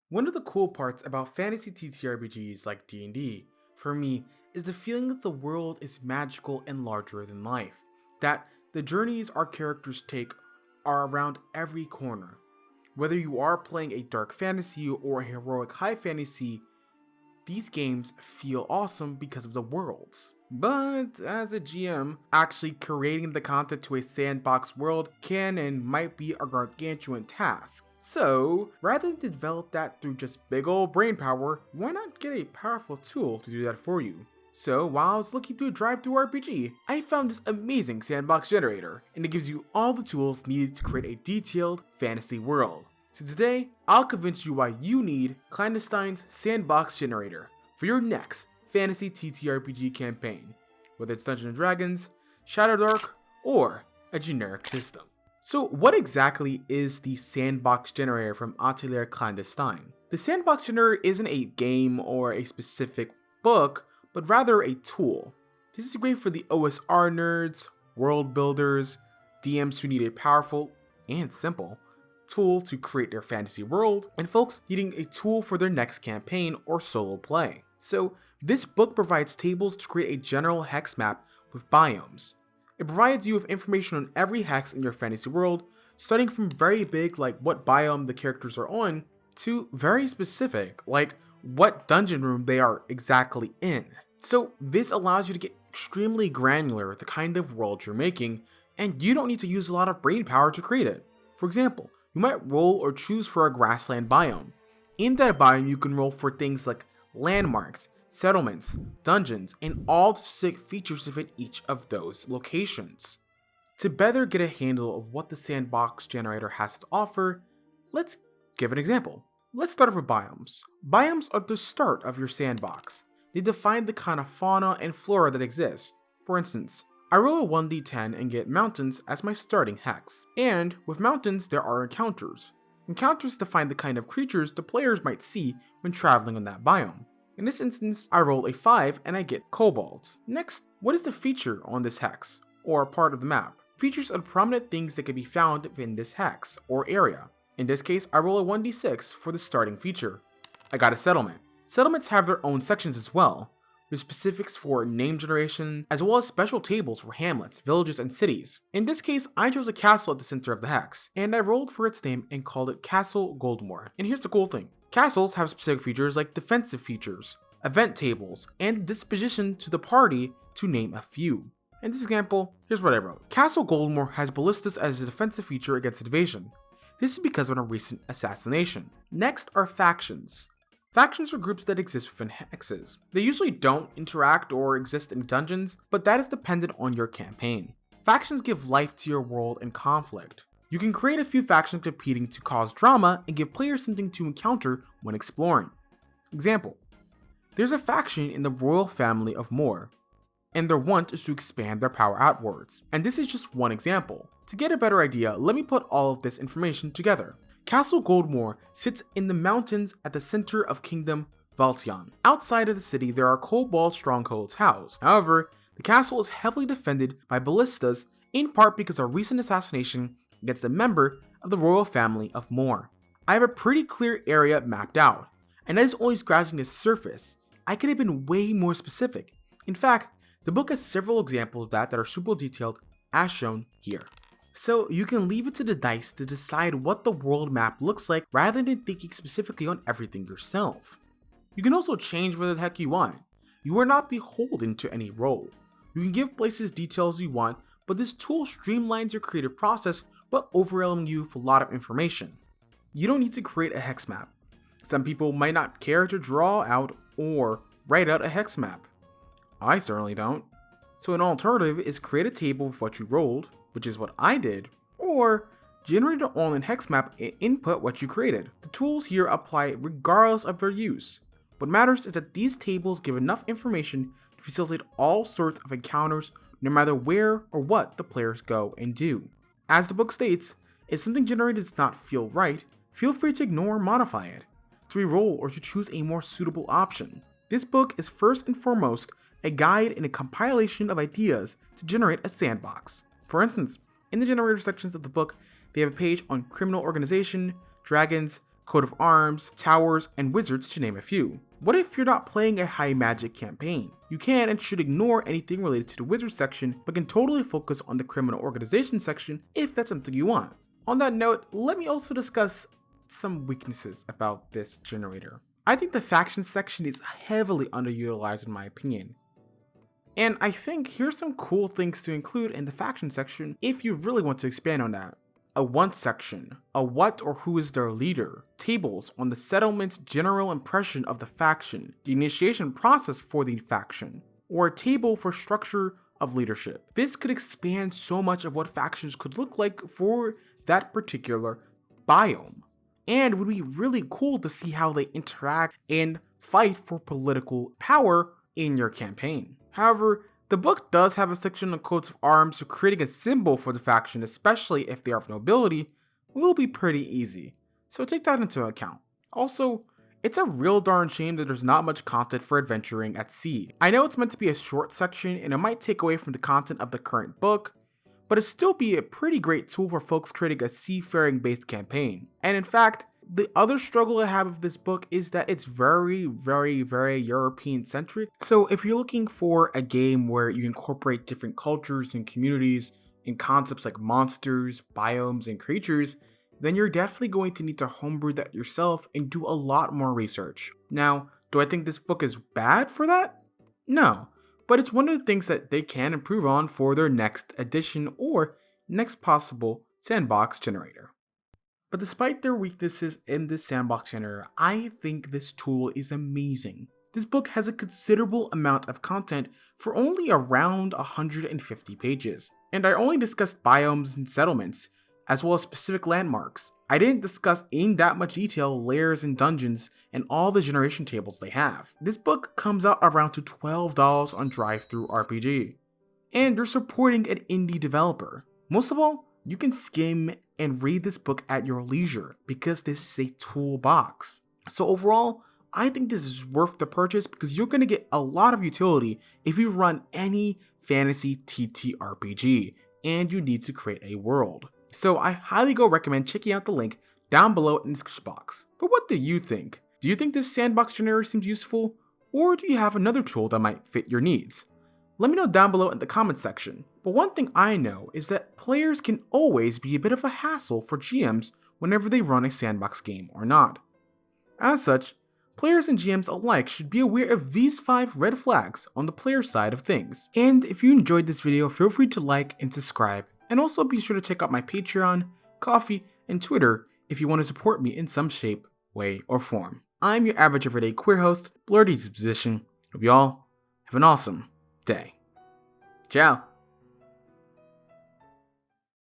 One of the cool parts about fantasy TTRPGs like D&D, for me, is the feeling that the world is magical and larger than life. That the journeys our characters take are around every corner. Whether you are playing a dark fantasy or a heroic high fantasy, these games feel awesome because of the worlds. But as a GM, actually creating the content to a sandbox world can and might be a gargantuan task. So, rather than develop that through just big ol' brain power, why not get a powerful tool to do that for you? So, while I was looking through Drive-Thru RPG, I found this amazing sandbox generator, and it gives you all the tools needed to create a detailed fantasy world. So today, I'll convince you why you need Clandestine's Sandbox Generator for your next fantasy TTRPG campaign, whether it's Dungeons & Dragons, Shadowdark, or a generic system. So what exactly is the Sandbox Generator from Atelier Clandestine? The Sandbox Generator isn't a game or a specific book, but rather a tool. This is great for the OSR nerds, world builders, DMs who need a powerful and simple tool to create their fantasy world, and folks needing a tool for their next campaign or solo play. So this book provides tables to create a general hex map with biomes. It provides you with information on every hex in your fantasy world, starting from very big like what biome the characters are on, to very specific like what dungeon room they are exactly in. So this allows you to get extremely granular with the kind of world you're making, and you don't need to use a lot of brain power to create it. For example, you might roll or choose for a grassland biome. In that biome, you can roll for things like landmarks, settlements, dungeons, and all the specific features within each of those locations. To better get a handle of what the Sandbox Generator has to offer, let's give an example. Let's start off with biomes. Biomes are the start of your sandbox. They define the kind of fauna and flora that exist. For instance, I roll a 1d10 and get mountains as my starting hex. And with mountains, there are encounters. Encounters define the kind of creatures the players might see when traveling on that biome. In this instance, I roll a 5 and I get kobolds. Next, what is the feature on this hex, or part of the map? Features are prominent things that can be found within this hex, or area. In this case, I roll a 1d6 for the starting feature. I got a settlement. Settlements have their own sections as well, with specifics for name generation, as well as special tables for hamlets, villages, and cities. In this case, I chose a castle at the center of the hex, and I rolled for its name and called it Castle Goldmoor. And here's the cool thing. Castles have specific features like defensive features, event tables, and disposition to the party, to name a few. In this example, here's what I wrote. Castle Goldmoor has ballistas as a defensive feature against invasion. This is because of a recent assassination. Next are factions. Factions are groups that exist within hexes. They usually don't interact or exist in dungeons, but that is dependent on your campaign. Factions give life to your world and conflict. You can create a few factions competing to cause drama and give players something to encounter when exploring. Example, there's a faction in the royal family of Moor, and their want is to expand their power outwards. And this is just one example. To get a better idea, let me put all of this information together. Castle Goldmoor sits in the mountains at the center of Kingdom Valtion. Outside of the city, there are kobold strongholds housed. However, the castle is heavily defended by ballistas, in part because of a recent assassination against a member of the royal family of Moor. I have a pretty clear area mapped out, and that is only scratching the surface. I could have been way more specific. In fact, the book has several examples of that are super detailed, as shown here. So you can leave it to the dice to decide what the world map looks like rather than thinking specifically on everything yourself. You can also change whatever the heck you want. You are not beholden to any role. You can give places details you want, but this tool streamlines your creative process but overwhelming you with a lot of information. You don't need to create a hex map. Some people might not care to draw out or write out a hex map. I certainly don't. So an alternative is create a table with what you rolled, which is what I did, or generate an online hex map and input what you created. The tools here apply regardless of their use. What matters is that these tables give enough information to facilitate all sorts of encounters no matter where or what the players go and do. As the book states, if something generated does not feel right, feel free to ignore or modify it, to reroll or to choose a more suitable option. This book is first and foremost a guide and a compilation of ideas to generate a sandbox. For instance, in the generator sections of the book, they have a page on criminal organization, dragons, coat of arms, towers, and wizards to name a few. What if you're not playing a high magic campaign? You can and should ignore anything related to the wizard section, but can totally focus on the criminal organization section if that's something you want. On that note, let me also discuss some weaknesses about this generator. I think the faction section is heavily underutilized in my opinion. And I think here's some cool things to include in the faction section if you really want to expand on that. A want section, a what or who is their leader, tables on the settlement's general impression of the faction, the initiation process for the faction, or a table for structure of leadership. This could expand so much of what factions could look like for that particular biome, and would be really cool to see how they interact and fight for political power in your campaign. However, the book does have a section on coats of arms, so creating a symbol for the faction, especially if they are of nobility, will be pretty easy, so take that into account. Also, it's a real darn shame that there's not much content for adventuring at sea. I know it's meant to be a short section and it might take away from the content of the current book, but it'd still be a pretty great tool for folks creating a seafaring based campaign. And in fact, the other struggle I have with this book is that it's very European centric. So if you're looking for a game where you incorporate different cultures and communities and concepts like monsters, biomes, and creatures, then you're definitely going to need to homebrew that yourself and do a lot more research. Now, do I think this book is bad for that? No, but it's one of the things that they can improve on for their next edition or next possible Sandbox generator. But despite their weaknesses in this Sandbox generator, I think this tool is amazing. This book has a considerable amount of content for only around 150 pages, and I only discussed biomes and settlements, as well as specific landmarks. I didn't discuss in that much detail layers and dungeons and all the generation tables they have. This book comes out around to $12 on DriveThruRPG, and they're supporting an indie developer. Most of all, you can skim and read this book at your leisure because this is a toolbox. So overall, I think this is worth the purchase because you're going to get a lot of utility if you run any fantasy TTRPG and you need to create a world. So I highly recommend checking out the link down below in the description box. But what do you think? Do you think this Sandbox generator seems useful? Or do you have another tool that might fit your needs? Let me know down below in the comments section. But one thing I know is that players can always be a bit of a hassle for GMs whenever they run a Sandbox game or not. As such, players and GMs alike should be aware of these 5 red flags on the player side of things. And if you enjoyed this video, feel free to like and subscribe, and also be sure to check out my Patreon, Ko-fi, and Twitter if you want to support me in some shape, way, or form. I'm your average everyday queer host, Blurry Disposition. Hope y'all have an awesome day. Ciao.